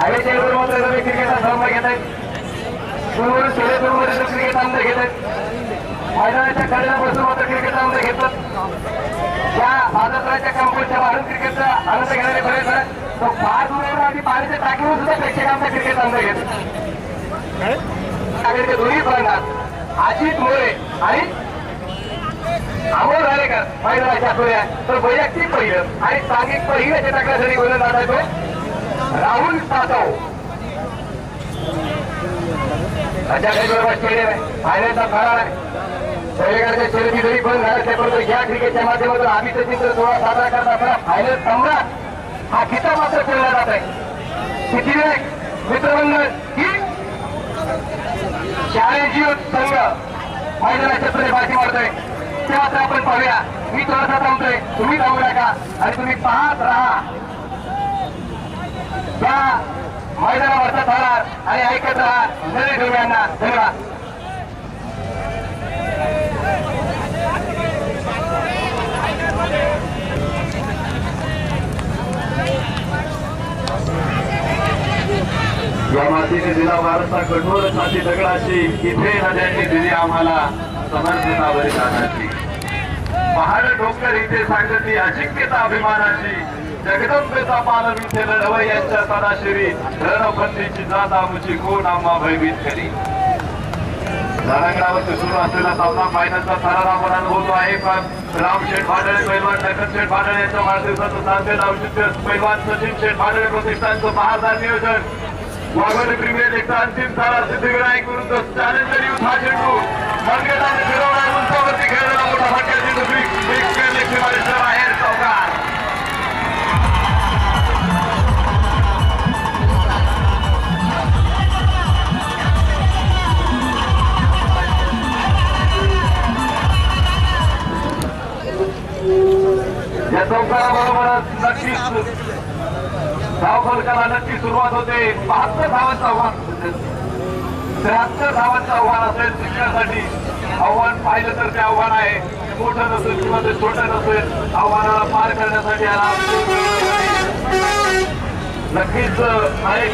हवेच्या मध्ये क्रिकेटचा सामना घेत आहेत. सुरू शर्यतीमध्ये क्रिकेट सामना घेत आहेत. मैदानाच्या कडेला बसून मात्र क्रिकेट सामना घेतात. या बाजाराच्या कंपनीच्या बाहेरून क्रिकेटचा आनंद घेणारे बरेच आहेत. तो फार दूर आणि पाण्याच्या टाकीवर सुद्धा प्रेक्षकांचा क्रिकेट सामना घेत. दोन्ही फलंदाज अजित मोरे आणि अमोल रालेकर मैदानाच्या पुढे तर वैयक्तिक पहिलं आणि सांघिक पहिल्याच्या टाकण्यासाठी गोलंदाज आहे तो राहुल सातव. बरोबर स्टेडियम आहे. फायनलचा फरार आहे. पहिल्याकडच्या शर्यती जरी बंद झाल्या परंतु या क्रिकेटच्या माध्यमातून आम्ही चित्र सोहळा साजरा करत असताना फायनल सम्राट हा खिताब मात्र खेळला जात आहे. सिद्धिविनायक मित्रमंडळ ही शाळेची संघ मैदानाच्या पुढे बाजी मारतोय. तेव्हा आपण पाहूया. मी थोडासा थांबतोय, तुम्ही थांबू नका आणि तुम्ही पाहत राहा त्या मैदानावरचा थरार आणि ऐकत राहा. धन्यवाद. धन्यवाद. या मातीने दिला वारसा कठोर छाती दगडाची. इथे नद्यांनी दिली आम्हाला समर्थता बलिदानाची. पहाड डोंगर इथे सांगती अजिंक्यता अभिमानाची. जगदंबेचा पालव इथे लढवय्यांच्या सदाशिरी. रणपंथीची जात आमची कोण आम्हा भयभीत करी. रणांगणावरती सुरू असलेला सामना फायनलचा थरार आपण अनुभवतो आहे. रामशेठ भाडळे पैलवान नखनशेठ भाडळे यांच्या वाढदिवसाचं साधे औचित्य पैलवान सचिन शेठ भाडळे प्रतिष्ठानचं बहारदार नियोजन. वाघोली प्रीमियर लीगचा अंतिम सारा सिद्धिविनायक विरुद्ध चॅलेंजर युथ हा चेंडू मनगटाने फिरवणार. उंचावरती खेळलेला मोठा फटका चेंडू बाहेर चौकार. या चौकाराबरोबरच नक्कीच धावफलकाला नक्की सुरुवात होते. 72 धावांचं आव्हान, 73 धावांचं आव्हान असेल जिंकण्यासाठी. आव्हान पाहिलं तर ते आव्हान आहे. मोठं नसेल किंवा ते छोटं नसेल, आव्हानाला पार करण्यासाठी नक्कीच अनेक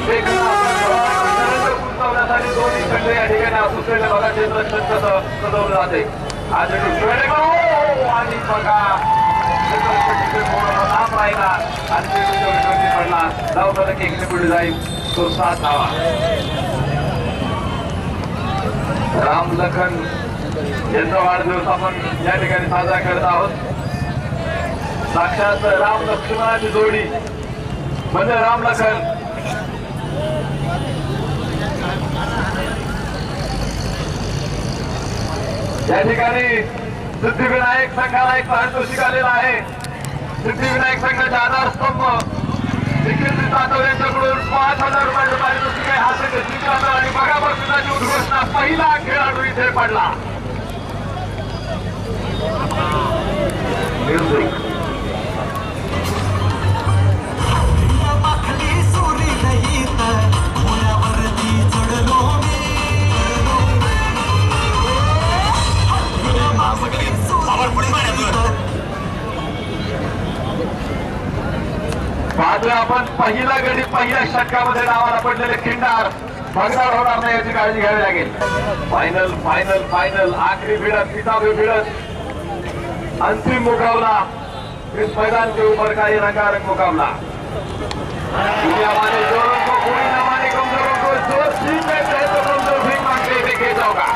गुंतवण्यासाठी दोन्ही संघ या ठिकाणी असुसलेल्या भागाचे क्षेत्र सजवलं जाते. आज आणि बघा लांब राहिला आणि पडला. धावफलक एकने पुढे जाईल. तो 7 धावा. राम लखन यांचा वाढदिवस आपण या ठिकाणी साजरा करत आहोत. साक्षात राम लक्ष्मणाची जोडी म्हणजे राम लखन. या ठिकाणी सिद्धिविनायक संघाला एक पारितोषिक आलेला आहे. सिद्धिविनायक संघाचे आधारस्तंभ निखिल जाधव यांच्याकडून 5,000 रुपयाचं पारितोषिक आहे. हा संघ जिंकला आणि बघापासूनची उद्घोषणा पहिला खेळाडू इथे पडला. पाहतोय आपण पहिला गडी पहिल्या षटकामध्ये डावाला पडलेले खिंडार भगदाड होणार नाही याची काळजी घ्यावी लागेल. फायनल फायनल फायनल आखरी भिडत किताबी भिडत अंतिम मुकाबला. इस मैदान के ऊपर का ये रंगारंग मुकाबला. दुनिया वाले जोरों को कोई न माने कमजोरों को. जो ठीक है तो कमजोर भी मांगे देखे जाओगा.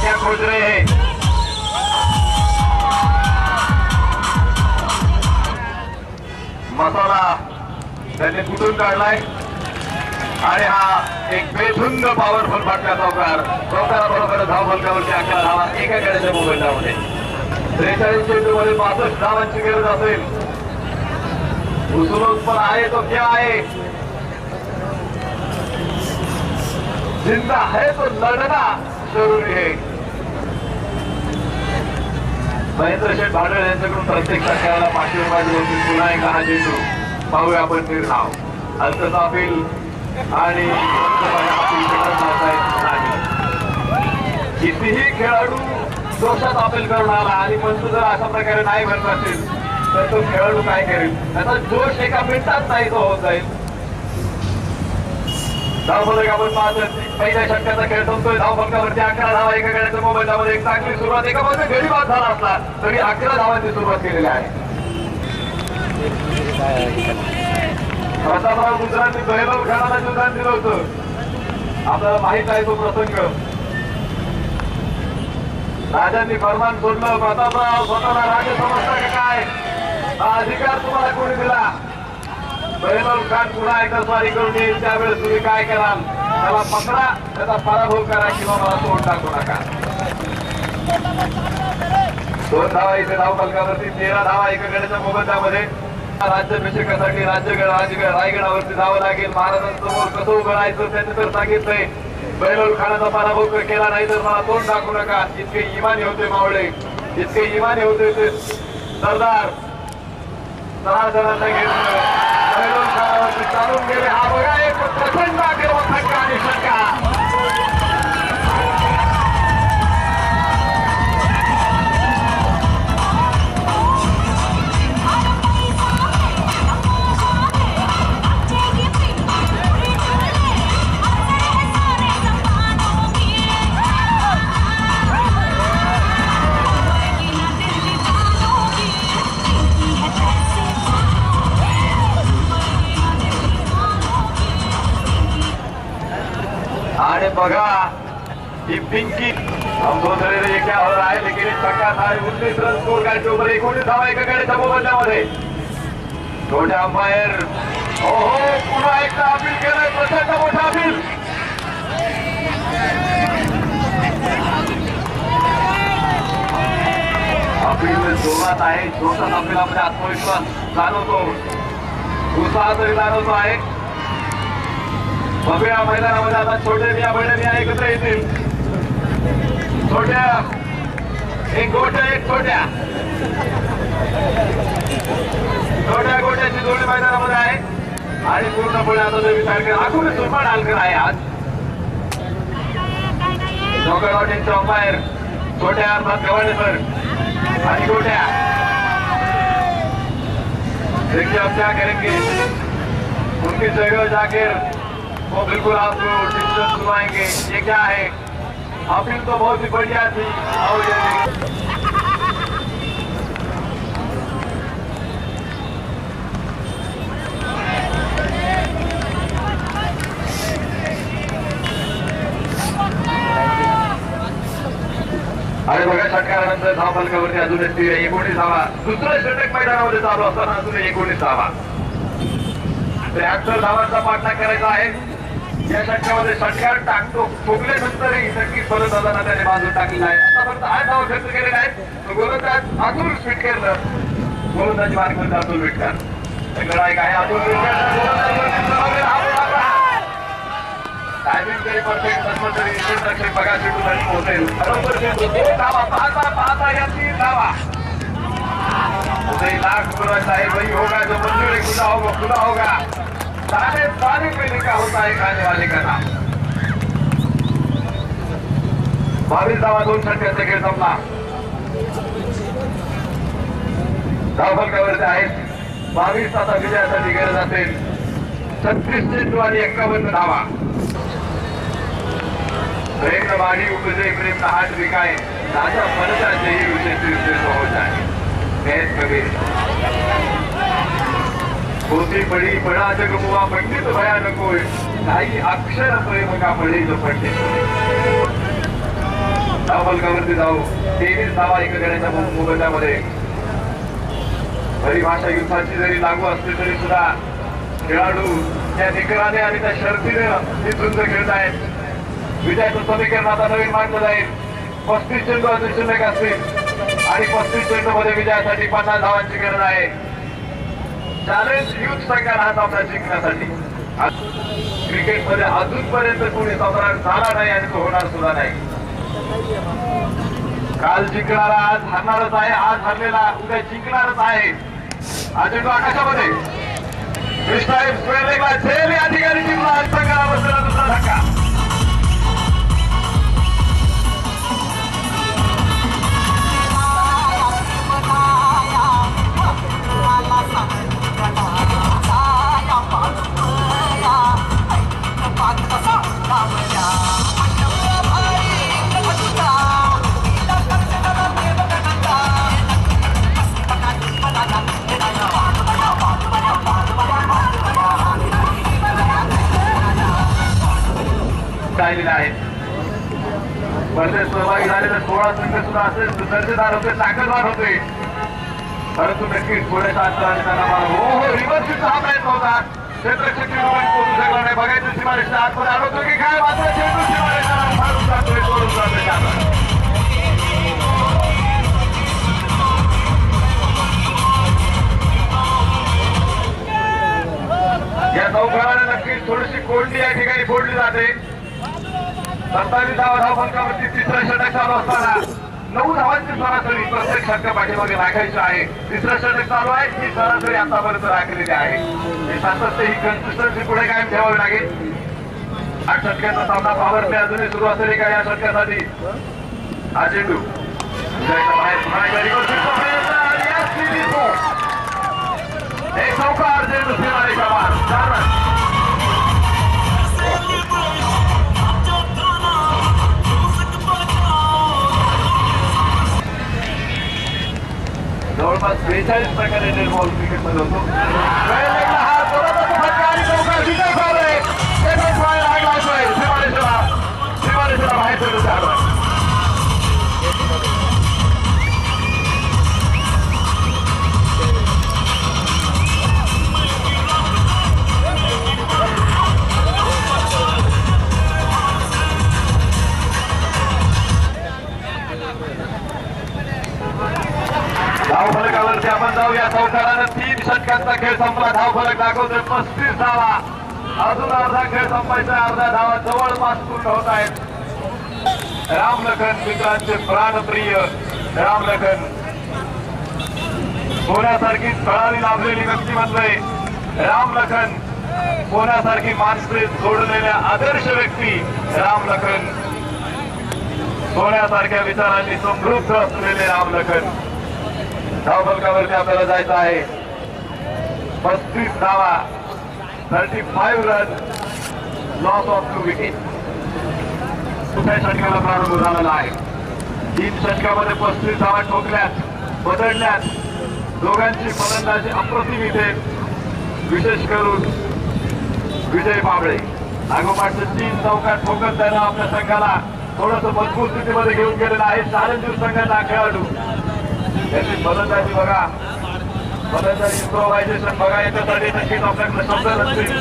क्या खोज रहे हैं. मसाला त्यांनी कुठून काढलाय आणि हा एक बेधुंद पॉवरफुल फटका चौकाराबरोबर धाव फलकावरती 11 धावा एका गड्याच्या मोबाईलमध्ये. 43 चेंडूमध्ये 65 धावांची गरज असेल. उचलून पण आहे तो क्या आहे. जिंदा है तो लढना जरुरी है. महेंद्र शेठ भाडळे यांच्याकडून प्रत्येक षटकाला 500 रुपयाची पुन्हा एक हा चेंडू पाहूया आपण निर्धाव. अंतसाफील आणि कितीही खेळाडू दोषात अपील करून आला आणि पंच जर अशा प्रकारे नाही म्हणत असेल तर तो खेळाडू काय करेल, त्याचा जोश एका मिनिटात नाही तो होत जाईल. धावफलक आपण पाहतो, पहिल्या षटकाचा खेळ संपतोय. धावफलकावरती 11 धावा एका गड्याच्या मोबाईलमध्ये एक चांगली सुरुवात. एका बाजूने गडी बाद झाला असला तरी 11 धावांची सुरुवात केलेली आहे. प्रतापराव गुजरांनी बहिरव खानाला योगदान दिलं होतं, आपल्याला माहित आहे तो प्रसंग. राजांनी फरमान सोडलं, प्रतापराव स्वतःला राजे समजता का काय, हा अधिकार तुम्हाला कोणी दिला. बहिरव खान पुन्हा एकदा स्वारी करून येईल, त्यावेळेस तुम्ही काय कराल, त्याला पकडा, त्याचा पराभव करा किंवा मला तोड टाकू नका. 2 धावा इथे धावफलकावरती, 13 धावा एका गड्याच्या मोबदल्यामध्ये. राज्याभिषेकासाठी रायगडावरती जावं लागेल. महाराजांसमोर कसं उभं राहायचं त्यांनी तर सांगितलंय. बहिरव खानाचा पराभव केला नाही तर मला तोंड टाकू नका. इतके इमानी होते मावळे, इतके इमानी होते ते सरदार. 6 जणांना घेतलं, बहिरव खानावरती चालून गेले. हा बघा एक प्रचंड आक्रमक आणि षटका. अरे बघा ही पिंकी, हम सोच रहे थे ये क्या हो रहा है, लेकिन इस छक्का था. 19 रन स्कोर करते ऊपर 19 धावा एका गड्याच्या मोबदल्यामध्ये. छोटे अंपायर ओहो पुन्हा एकदा अपील केलंय, प्रचंड मोठा अपील. अपील जोरात आहे, जोरात अपीलामध्ये आत्मविश्वास जाणवतो, उत्साह तरी जाणवतो आहे. बघूया मैदानामध्ये आता छोटे मिया बडे मिया एकत्र येतील. छोट्या एक गोट्या एक छोट्या गोट्याची जोडी मैदानामध्ये आहे आणि पूर्णपणे आता जर विचार केला आखून सुरपाट हालकर आहे. आज जोगळगाव टीमचे अंपायर छोट्या अर्थात गव्हाणेसर आणि गोट्या. देखिए अब क्या करेंगे, उनकी जगह जाकर वो बिल्कुल आपको डिसीजन सुनाएंगे. ये क्या है, अपील तो बहुत ही बढ़िया थी. और ये अरे बघा षटकारानंतर धावफलकावरती अजून 19 धावा. दुसरं षटक मैदानामध्ये चालू असताना अजून 19 धावा. 73 धावांचा पाठलाग करायचा आहे. या षटकामध्ये षटकार टाकतो ठोकल्यानंतरही नक्कीच फलंदाजांना त्याने बाजू टाकलेला आहे. आतापर्यंत 8 धावा खर्च केलेल्या आहेत. गोलंदाज अतुल स्वीटकर, गोलंदाजी मार्गमध्ये अतुल विटकर गडा एक आहे. अतुल टायमिंग जरी परफेक्ट नसलं तरी रक्षक बघा चेंडू आणि पोहोचेल बरोबर. धावा पाहता या 3 धावा. उदय लाख बोलायचा आहे, वही होगा जो मंजूर है खुदा होगा. सारे पे लिखा होता है खाने वाले का नाम. 22 धावा 2 षटकाचा खेळ संपला. धावफलकावरती आहेत 22. आता विजयासाठी गरज असेल 36 चेंडू आणि 51 धावा. प्रेम न वाढी उपजे प्रेम न हात विकाय, राजा बनता जही उसे तीर्थ हो जाए. कैद कबीर होती पडी पडा जग मुवा पंडित भया नको, काही अक्षर प्रेम का पडे जो पंडित. धावफलकावरती जाऊ 23 धावा एका गड्याच्या मोबदल्यामध्ये. परिभाषा युद्धाची जरी लागू असली तरी सुद्धा खेळाडू त्या निकराने आणि त्या शर्तीने ही झुंज खेळत आहेत. विजयाचं समीकरण आता नवीन मांडलं जाईल. 35 चेंडू अजून शिल्लक असतील आणि 35 चेंडू मध्ये विजयासाठी 50 धावांची गरज आहे. चॅलेंज युथ संघाला हा सामना जिंकण्यासाठी. क्रिकेटमध्ये अजूनपर्यंत कोणी सम्राट झाला नाही आणि तो होणार सुद्धा नाही. काल जिंकणारा आज हरणारच आहे, आज हरलेला उद्या जिंकणारच आहे. हा चेंडू आकाशामध्ये कृष्णाई स्क्वेअर लेगला झेल या ठिकाणी जिंकला संघाला बसला दुसरा धक्का. राहिलेला आहे. स्पर्धेत सहभागी झालेले 16 संघ सुद्धा असेल दर्जेदार होते, ताकदवार होते, परंतु नक्कीच थोड्याशा अंतराने त्यांना रिव्हर्सचा हा प्रयत्न होता. क्षेत्ररक्षक पोहोचू शकला नाही. बघायचं सीमारेषेच्या आतमध्ये अडवतो की काय, मात्र चेंडू सीमारेषेला मारून जातोय, सोडून जातोय. या चौकाराने नक्कीच थोडीशी कोंडी या ठिकाणी फोडली जाते. 27 धावफलकावरती तिसरा षटक चालू असताना 9 धावांची सरासरी प्रत्येक षटका पाठीमागे राखायची आहे. तिसरं षटक चालू आहे, ही सरासरी आतापर्यंत राखलेली आहे. हे सातत्य, ही कन्सिस्टन्सी पुढे कायम ठेवावी लागेल. 8 षटकांचा सामना पॉवर प्ले अजूनही सुरू असेल का या षटकासाठी. हा चेंडू एक चौकार, चेंडू सीमारेषा पार, 4 रन. जवळपास 42 प्रकारे डेड बॉल क्रिकेटमध्ये होतो. सीमारेषेला बाहेर चेंडू 4 रन. धावफलकावरती आपण जाऊया. चौकारानं 3 षटकांचा खेळ संपला. धावफलक दाखवतोय 35 धावा. अजून अर्धा खेळ संपायचा. अर्धा धावा जवळपास पूर्ण होत आहेत. रामलखन मित्रांचे प्राणप्रिय रामलखन, सोन्यासारखी तळावी लाभलेली व्यक्तिमत्व रामलखन, सोन्यासारखी माणसे जोडलेल्या आदर्श व्यक्ती रामलखन, सोन्यासारख्या विचारांनी समृद्ध असलेले रामलखन. धावफलकावरती आपल्याला जायचं आहे. 35 धावा, 35 रन, लॉस ऑफ 2 विकेट. दुसऱ्या षटकाला प्रारंभ झालेला आहे. 3 षटकामध्ये 35 धावा ठोकल्यात, बदलल्यात. दोघांची फलंदाजी अप्रतिम इथे, विशेष करून विजय बाबळे लागोपाठचे 3 चौकार ठोकत त्यानं आपल्या संघाला थोडस मजबूत स्थितीमध्ये घेऊन गेलेला आहे. चालंजूर संघाचा खेळाडू त्याची फलंदाजी बघा, फलंदाजी इम्प्रोव्हायझेशन बघा, याच्यासाठी नक्कीच आपल्याकडे शब्द नसतील.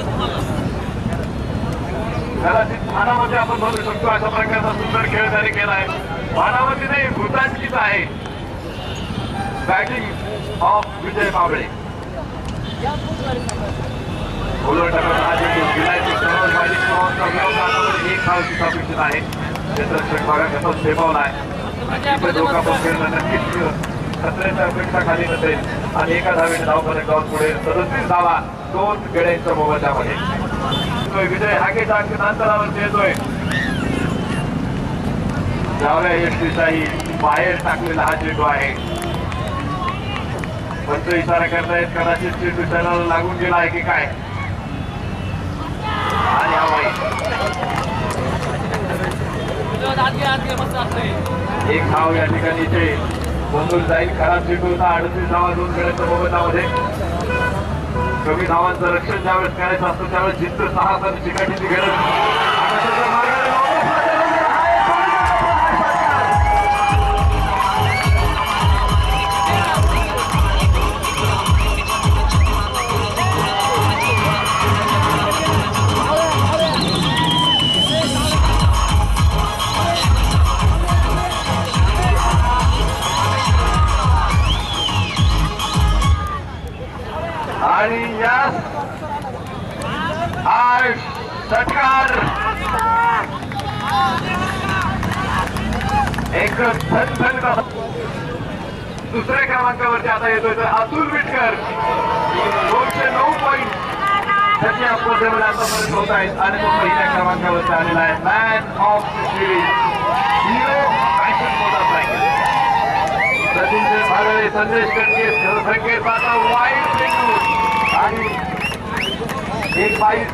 कदाचित भानामध्ये आपण म्हणू शकतो अशा प्रकारचा सुंदर खेळ त्याने केलाय. भानामध्ये नाही, भूतांचीच आहे. बॅटिंग ऑफ विजय बाबळे. एक धावची अपेक्षित आहे. क्षेत्ररक्षक बघा कसा सेफवलाय. नक्कीच खतऱ्याच्या अपेक्षा खाली नसेल आणि एका धावेने धावफलक जाऊन पुढे 37 धावा 2 गड्यांच्या मोबदल्यामध्ये. विजय हाकेच्या अंतरावरती येतोय. डाव्या यष्टीशाही बाहेर टाकलेला हा चेंडू आहे. पंच इशारा करतायत, कदाचित चेंडू चॅनल लागून गेला आहे की काय. आणि हा एक धाव या ठिकाणी इथे बंदून जाईल. खराब चेंडू होता. 38 धावा 2 गड्यांच्या मोबदल्यामध्ये. कमी धावांचं रक्षण ज्यावेळेस करायचं असतं त्यावेळेस जिंत 6 रन चिकाटीची गरज. आणि या षटकार एक दुसऱ्या क्रमांकावरती आता येतोय तर अतुल विटकर 209 पॉईंट त्याची अपोजेबल आतापर्यंत होत आहेत आणि तो पहिल्या क्रमांकावरती आलेला आहे man of the series Hero Fashion motorcycle Sachin Bhagle Sandesh Katke संकेत पाठव वाईट चेंडू आणि 1-22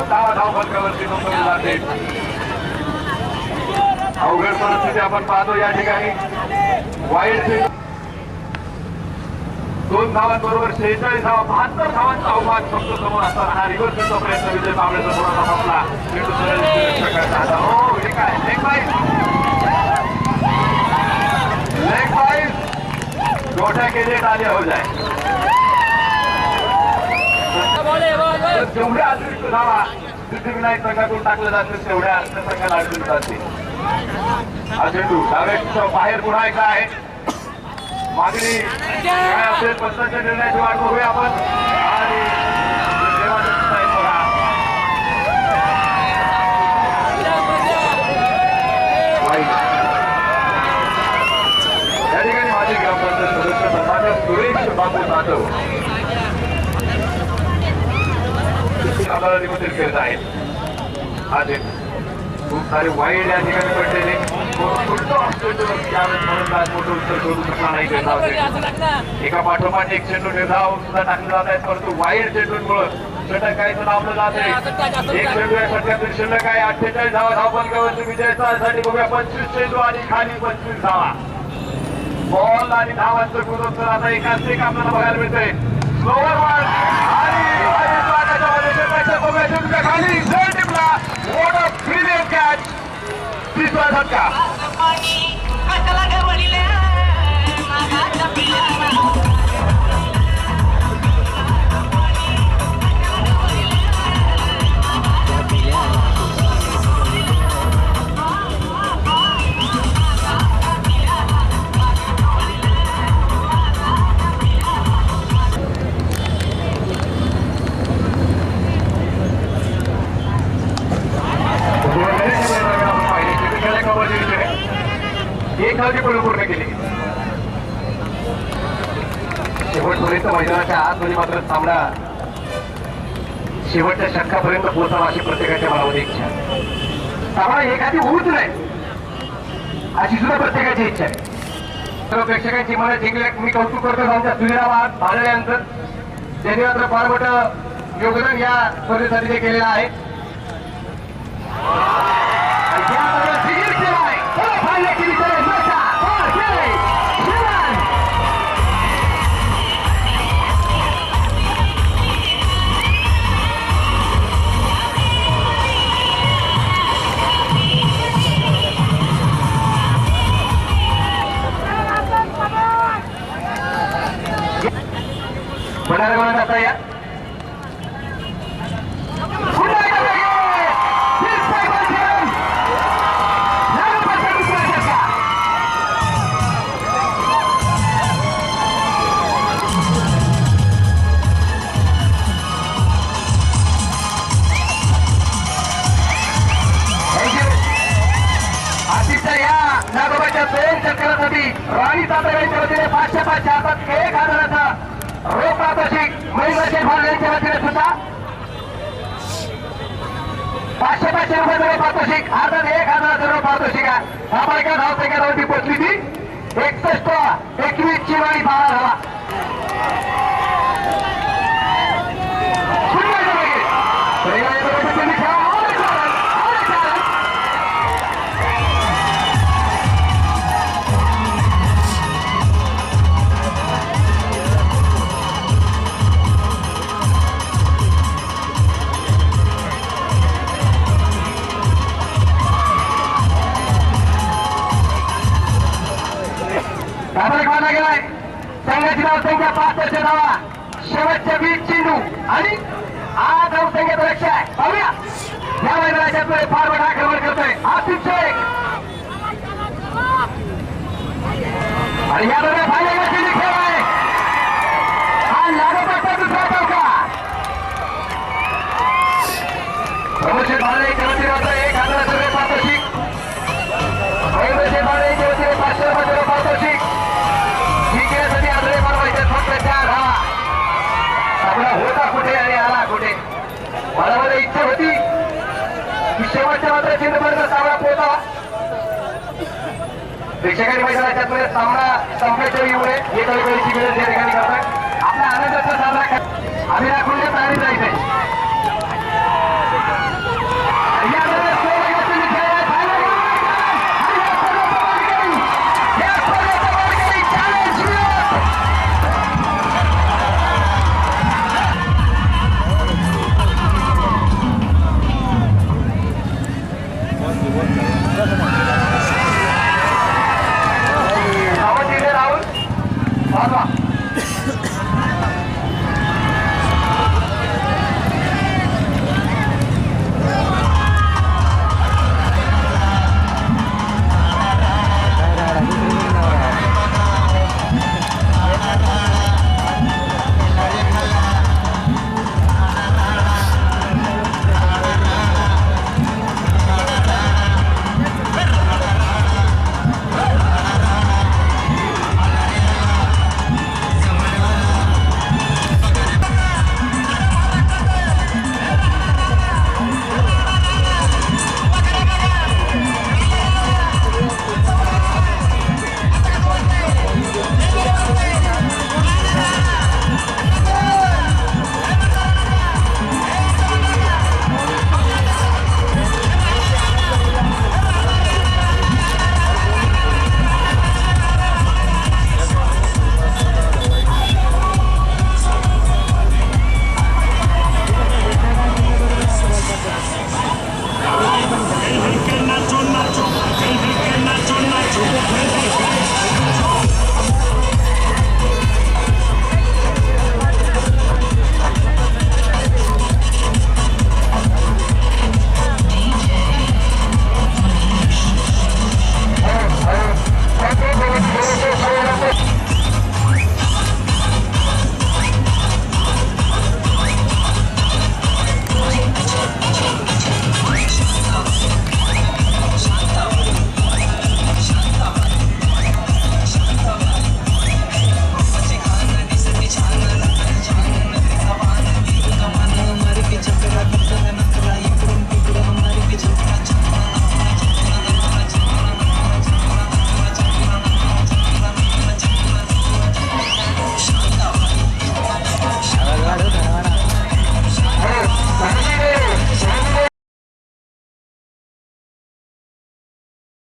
धाव फलकावरती नोंदवली जाते. अवघड परिस्थिती आपण पाहतो या ठिकाणी वाईट चेंडू 2 धावांबरोबर 46 धावा 72 धावांचा अवमान फक्त समोर असताना हा रिव्हर्सचा प्रयत्न विजय पावड्याचा थोडासा थांबला. चेंडू सरळ हो हे काय लेग बाईस गोठ्या के लिए तालियां हो जाए. जेवढ्या अतिरिक्त धावा सिद्धिविनायक संघातून टाकल्या जातील तेवढ्या अन्य संघाला अडचण जाते. हा चेंडू डाव्या बाहेर पुन्हा एकदा आहे. मागणी काय असेल पंचांच्या निर्णयाची वाट बघूया आपण आणि या ठिकाणी माजी ग्रामपंचायत सदस्य सन्मान्य सुरेश बाबू जाधव आम्हाला निमंत्रित करत आहेत. हा खूप सारे वाईड या ठिकाणी पडलेले मोठं उत्तर शोधू शकला नाही. एका पाठोपाठ एक चेंडू निर्धाव सुद्धा टाकले जात आहेत परंतु वाईड चेंडूंमुळे षटक काहीच लावलं जात आहे. एक चेंडू या षटकातील शिल्लक आहे 48 धावा धावफलकावरती विजयासाठी बघूया 25 चेंडू आणि खाली 25 धावा बॉल आणि धावांचं गुणोत्तर आता एकाच एक आपल्याला बघायला मिळतंय. स्लोवर वन आणि खाली जर टिपला वॉट अ ब्रिलियंट कॅच. तिसरा झटका पूर्ण केली. शेवटपर्यंत मैदानाच्या आतमध्ये मात्र सामना शेवटच्या षटकापर्यंत पोहोचावा अशी प्रत्येकाच्या मनामध्ये इच्छा आहे. सामना एखादी होऊच नाही अशी सुद्धा प्रत्येकाची इच्छा आहे. सर्व प्रेक्षकांची मला जिंकल्या मी कौतुक करतो आमच्या सुधीराबाद भांडळे यांचं. त्यांनी मात्र फार मोठं योगदान या स्पर्धेसाठी केलेलं आहे. या नागोबाच्या 2 चक्रासाठी राणी तातड्यांच्या वतीने 500 हातात 1000चा रोख पारितोषिक महिलाचे भाल यांच्या वतीने सुद्धा 500 रुपये पारितोषिक हातात 1000चं रोख पारितोषिक आहे. धावसंख्या धावसंख्यावरती पोचली ती 61 ची वाणी 12 झाला. संघाची धावसंख्या 5 धावा शेवटच्या 20 चेंडू आणि आज धावसंख्येचा लक्ष आहे. पाहूया या मैदानाच्या पुढे फार मोठा आक्रमण करतोय आसिफ शेख आणि या दरम्यान फायनल खेळ आहे. हा लागोपाठचा दुसरा चौका प्रमोद भालेच्या वतीने 1000 रुपये पारितोषिक. महेंद्र भालेच्या वतीने 500 रुपये पारितोषिक. जिंकण्यासाठी आंधळे मारवायचे फक्त 4 धावा. आपला होता कुठे आणि आला कुठे. अपेक्षा होती की शेवटच्या मात्र चिन्हपर्यंत सामना पोहोचावा. प्रेक्षकांनी मैदानाच्या सामना संपल्याच्या येऊन एका वेळेची विनंती या ठिकाणी करतात. आपला आनंदाचा साजरा आम्ही दाखवून तयारी जायचंय.